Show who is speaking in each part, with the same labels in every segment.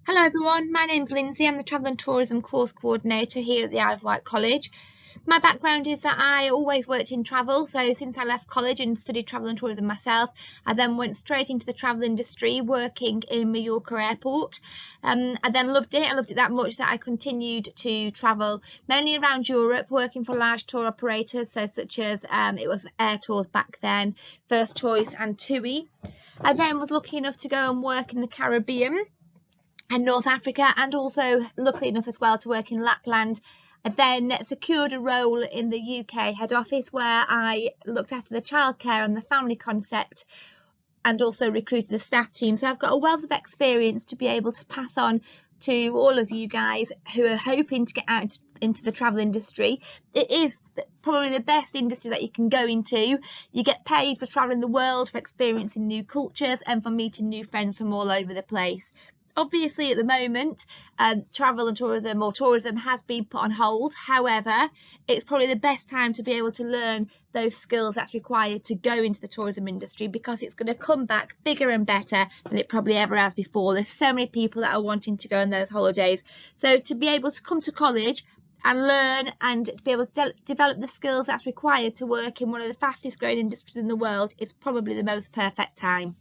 Speaker 1: Hello everyone, my name's Lindsay. I'm the Travel and Tourism Course Coordinator here at the Isle of Wight College. My background is that I always worked in travel, so since I left college and studied travel and tourism myself, I then went straight into the travel industry working in Mallorca Airport. I then loved it. I loved it that much that I continued to travel mainly around Europe, working for large tour operators, so such as it was Air Tours back then, First Choice and TUI. I then was lucky enough to go and work in the Caribbean and North Africa, and also luckily enough as well to work in Lapland. I then secured a role in the UK head office where I looked after the childcare and the family concept and also recruited the staff team. So I've got a wealth of experience to be able to pass on to all of you guys who are hoping to get out into the travel industry. It is probably the best industry that you can go into. You get paid for traveling the world, for experiencing new cultures and for meeting new friends from all over the place. Obviously, at the moment, travel and tourism or tourism has been put on hold. However, it's probably the best time to be able to learn those skills that's required to go into the tourism industry, because it's going to come back bigger and better than it probably ever has before. There's so many people that are wanting to go on those holidays. So to be able to come to college and learn and to be able to develop the skills that's required to work in one of the fastest growing industries in the world is probably the most perfect time.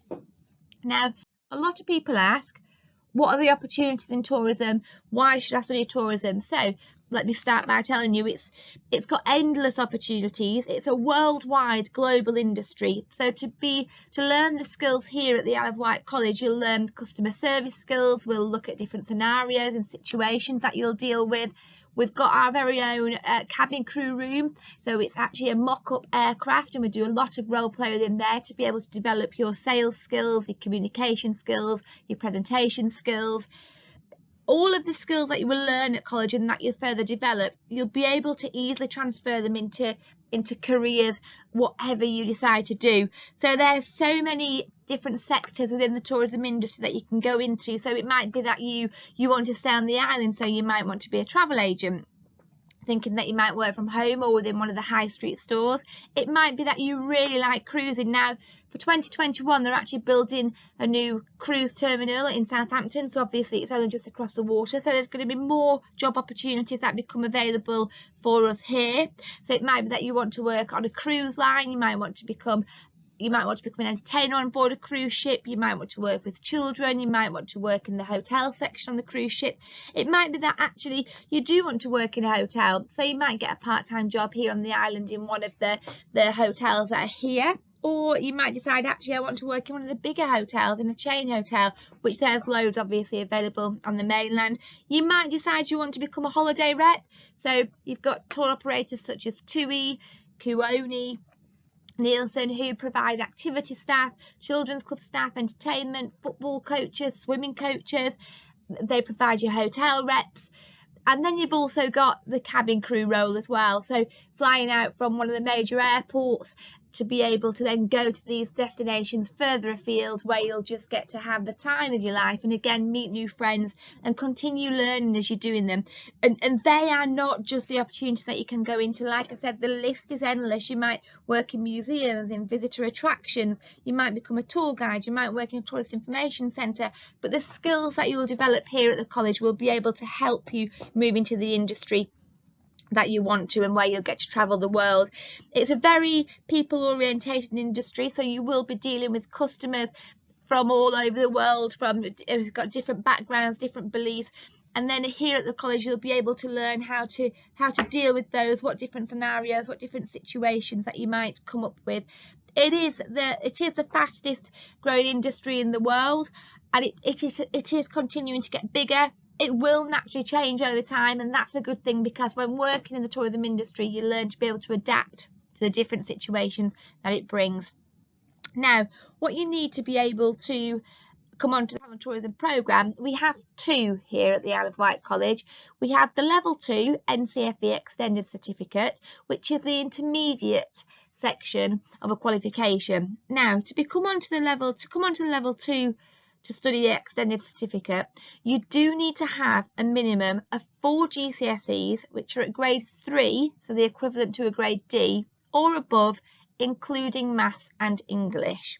Speaker 1: Now, a lot of people ask, what are the opportunities in tourism? Why should I study tourism? So let me start by telling you it's got endless opportunities. It's a worldwide global industry. So to learn the skills here at the Isle of Wight College, you'll learn customer service skills. We'll look at different scenarios and situations that you'll deal with. We've got our very own cabin crew room, so it's actually a mock-up aircraft, and we do a lot of role play within there to be able to develop your sales skills, your communication skills, your presentation skills. All of the skills that you will learn at college and that you'll further develop, you'll be able to easily transfer them into careers, whatever you decide to do. So there's so many different sectors within the tourism industry that you can go into. So it might be that you want to stay on the island, so you might want to be a travel agent, thinking that you might work from home or within one of the high street stores. It might be that you really like cruising. Now, for 2021, they're actually building a new cruise terminal in Southampton, so obviously it's only just across the water, so there's going to be more job opportunities that become available for us here. So it might be that you want to work on a cruise line, you might want to become an entertainer on board a cruise ship, you might want to work with children, you might want to work in the hotel section on the cruise ship. It might be that actually you do want to work in a hotel, so you might get a part-time job here on the island in one of the hotels that are here. Or you might decide, actually, I want to work in one of the bigger hotels, in a chain hotel, which there's loads obviously available on the mainland. You might decide you want to become a holiday rep. So you've got tour operators such as TUI, Kuoni, Nielsen, who provide activity staff, children's club staff, entertainment, football coaches, swimming coaches. They provide your hotel reps. And then you've also got the cabin crew role as well. So flying out from one of the major airports to be able to then go to these destinations further afield, where you'll just get to have the time of your life and again meet new friends and continue learning as you're doing them. And they are not just the opportunities that you can go into. Like I said, the list is endless. You might work in museums, in visitor attractions, you might become a tour guide, you might work in a tourist information centre, but the skills that you will develop here at the college will be able to help you move into the industry that you want to and where you'll get to travel the world. It's a very people orientated industry, so you will be dealing with customers from all over the world, who've got different backgrounds, different beliefs. And then here at the college you'll be able to learn how to deal with those, what different scenarios, what different situations that you might come up with. It is the fastest growing industry in the world, and it is continuing to get bigger. It will naturally change over time, and that's a good thing, because when working in the tourism industry you learn to be able to adapt to the different situations that it brings. Now, what you need to be able to come on to the travel and tourism programme, we have two here at the Isle of Wight College. We have the level 2 NCFE Extended Certificate, which is the intermediate section of a qualification. Now, to come onto the level 2 to study the extended certificate, you do need to have a minimum of 4 GCSEs, which are at grade 3, so the equivalent to a grade D, or above, including maths and English.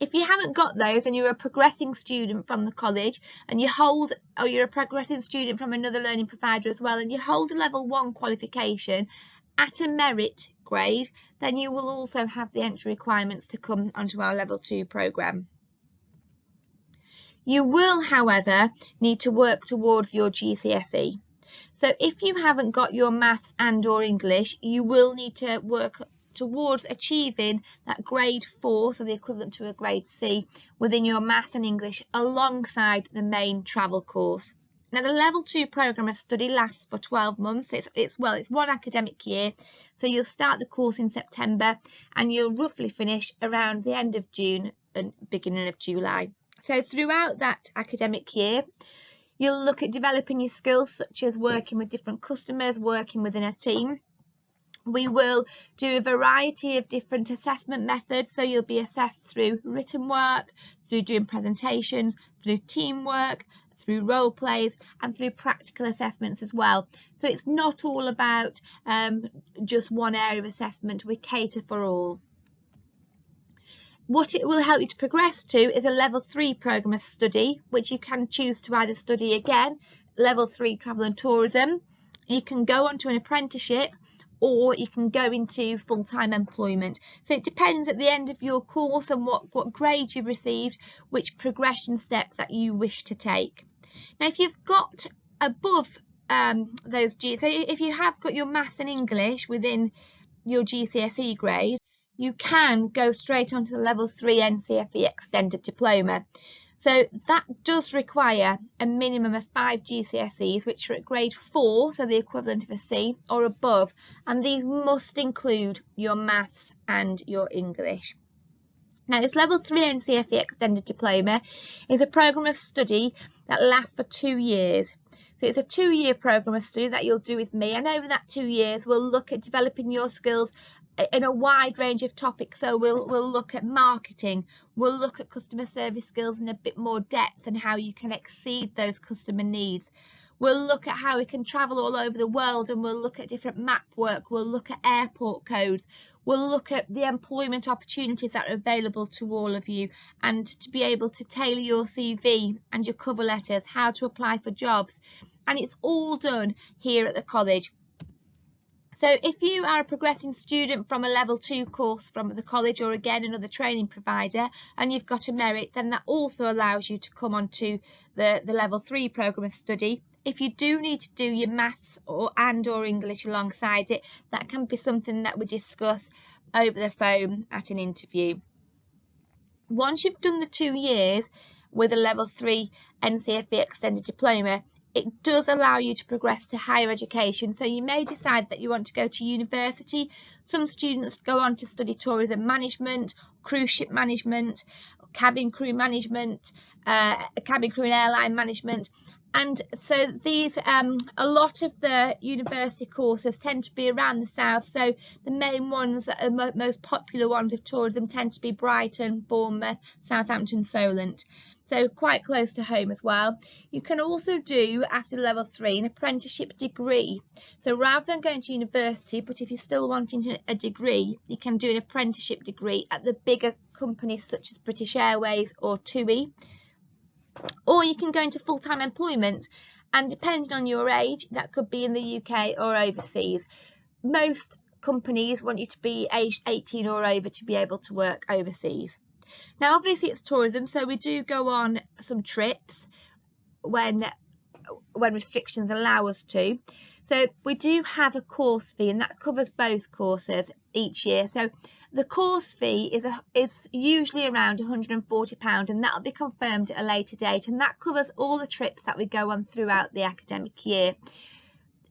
Speaker 1: If you haven't got those and you're a progressing student from the college and you're a progressing student from another learning provider as well, and you hold a level 1 qualification at a merit grade, then you will also have the entry requirements to come onto our level 2 programme. You will, however, need to work towards your GCSE. So if you haven't got your maths and or English, you will need to work towards achieving that grade 4, so the equivalent to a grade C, within your maths and English alongside the main travel course. Now, the level 2 programme of study lasts for 12 months. It's one academic year, so you'll start the course in September and you'll roughly finish around the end of June and beginning of July. So throughout that academic year, you'll look at developing your skills, such as working with different customers, working within a team. We will do a variety of different assessment methods, so you'll be assessed through written work, through doing presentations, through teamwork, through role plays, and through practical assessments as well. So it's not all about just one area of assessment. We cater for all. What it will help you to progress to is a level 3 programme of study, which you can choose to either study again, level 3 travel and tourism. You can go on to an apprenticeship, or you can go into full-time employment. So it depends at the end of your course and what grade you've received, which progression step that you wish to take. Now, if you've got above those so if you have got your maths and English within your GCSE grade, you can go straight onto the level 3 NCFE Extended Diploma. So that does require a minimum of 5 GCSEs, which are at grade 4, so the equivalent of a C, or above, and these must include your maths and your English. Now, this level 3 NCFE Extended Diploma is a programme of study that lasts for 2 years. So it's a 2-year programme of study that you'll do with me, and over that 2 years we'll look at developing your skills in a wide range of topics. So we'll look at marketing, we'll look at customer service skills in a bit more depth and how you can exceed those customer needs. We'll look at how we can travel all over the world, and we'll look at different map work, we'll look at airport codes, we'll look at the employment opportunities that are available to all of you, and to be able to tailor your CV and your cover letters, how to apply for jobs. And it's all done here at the college. So if you are a progressing student from a level 2 course from the college, or again another training provider, and you've got a merit, then that also allows you to come on to the level 3 programme of study. If you do need to do your maths or English alongside it, that can be something that we discuss over the phone at an interview. Once you've done the 2 years with a level 3 NCFE Extended Diploma, it does allow you to progress to higher education. So you may decide that you want to go to university. Some students go on to study tourism management, cruise ship management, cabin crew management, cabin crew and airline management. And so these, a lot of the university courses tend to be around the south. So the main ones that are most popular ones of tourism tend to be Brighton, Bournemouth, Southampton, Solent. So quite close to home as well. You can also do, after level 3, an apprenticeship degree. So rather than going to university, but if you're still wanting a degree, you can do an apprenticeship degree at the bigger companies such as British Airways or TUI. Or you can go into full-time employment, and depending on your age, that could be in the UK or overseas. Most companies want you to be aged 18 or over to be able to work overseas. Now, obviously it's tourism, so we do go on some trips when restrictions allow us to. So we do have a course fee, and that covers both courses each year. So the course fee is usually around £140, and that'll be confirmed at a later date, and that covers all the trips that we go on throughout the academic year.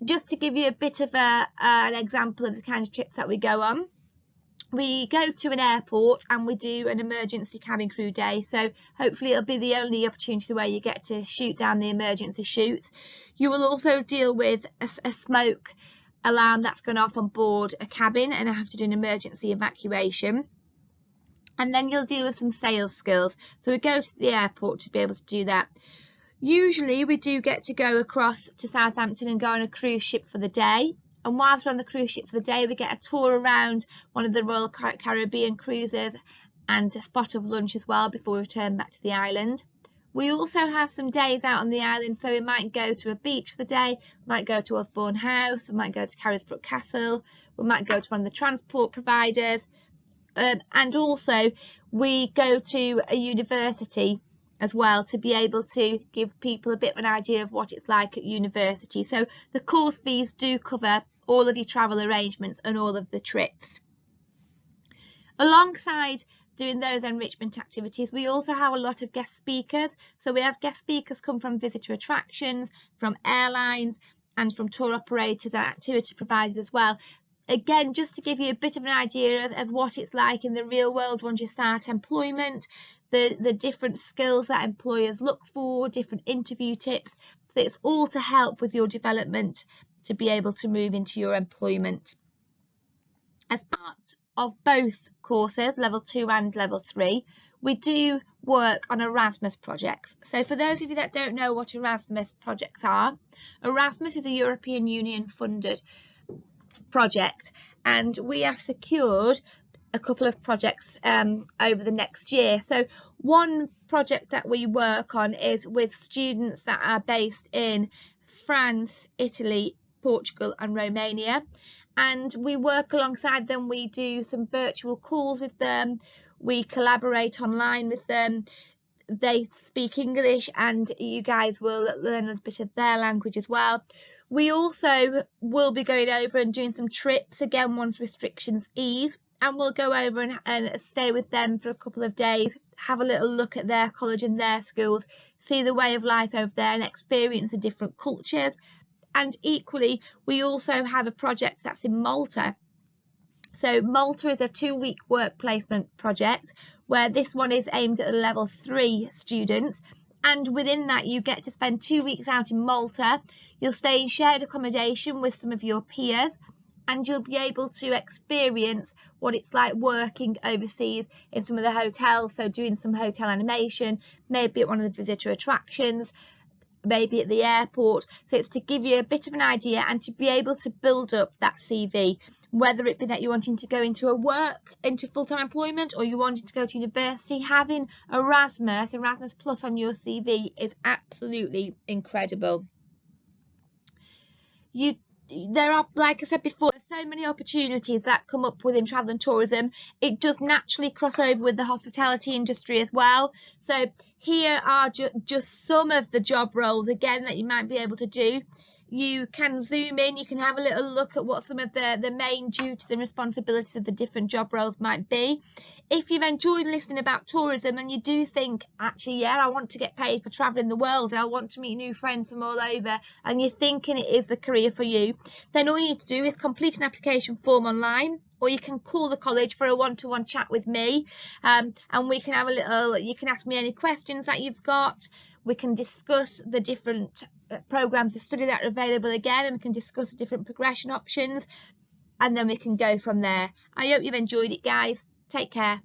Speaker 1: Just to give you a bit of an example of the kind of trips that we go on, we go to an airport and we do an emergency cabin crew day. So hopefully it'll be the only opportunity where you get to shoot down the emergency chutes. You will also deal with a smoke alarm that's gone off on board a cabin and have to do an emergency evacuation. And then you'll deal with some sales skills. So we go to the airport to be able to do that. Usually we do get to go across to Southampton and go on a cruise ship for the day. And whilst we're on the cruise ship for the day, we get a tour around one of the Royal Caribbean cruises, and a spot of lunch as well before we return back to the island. We also have some days out on the island, so we might go to a beach for the day, we might go to Osborne House, we might go to Carisbrooke Castle, we might go to one of the transport providers, and also we go to a university as well to be able to give people a bit of an idea of what it's like at university. So the course fees do cover all of your travel arrangements and all of the trips. Alongside doing those enrichment activities, we also have a lot of guest speakers. So we have guest speakers come from visitor attractions, from airlines, and from tour operators and activity providers as well. Again, just to give you a bit of an idea of what it's like in the real world once you start employment, the different skills that employers look for, different interview tips. So it's all to help with your development to be able to move into your employment. As part of both courses, level 2 and level 3, we do work on Erasmus projects. So for those of you that don't know what Erasmus projects are, Erasmus is a European Union funded project, and we have secured a couple of projects over the next year. So one project that we work on is with students that are based in France, Italy, Portugal and Romania, and we work alongside them. We do some virtual calls with them, we collaborate online with them. They speak English and you guys will learn a bit of their language as well. We also will be going over and doing some trips again once restrictions ease, and we'll go over and stay with them for a couple of days, have a little look at their college and their schools, see the way of life over there and experience the different cultures. And equally, we also have a project that's in Malta. So Malta is a 2-week work placement project, where this one is aimed at the level 3 students. And within that, you get to spend 2 weeks out in Malta. You'll stay in shared accommodation with some of your peers, and you'll be able to experience what it's like working overseas in some of the hotels. So doing some hotel animation, maybe at one of the visitor attractions, maybe at the airport. So it's to give you a bit of an idea and to be able to build up that CV, whether it be that you're wanting to go into full-time employment, or you're wanting to go to university. Having Erasmus Plus on your CV is absolutely incredible. There are, like I said before, so many opportunities that come up within travel and tourism. It does naturally cross over with the hospitality industry as well. So here are just some of the job roles again that you might be able to do. You can zoom in, you can have a little look at what some of the main duties and responsibilities of the different job roles might be. If you've enjoyed listening about tourism and you do think, actually, yeah, I want to get paid for travelling the world, I want to meet new friends from all over, and you're thinking it is a career for you, then all you need to do is complete an application form online, or you can call the college for a one-to-one chat with me, and we can have you can ask me any questions that you've got. We can discuss the different programs of study that are available again, and we can discuss the different progression options, and then we can go from there. I hope you've enjoyed it, guys. Take care.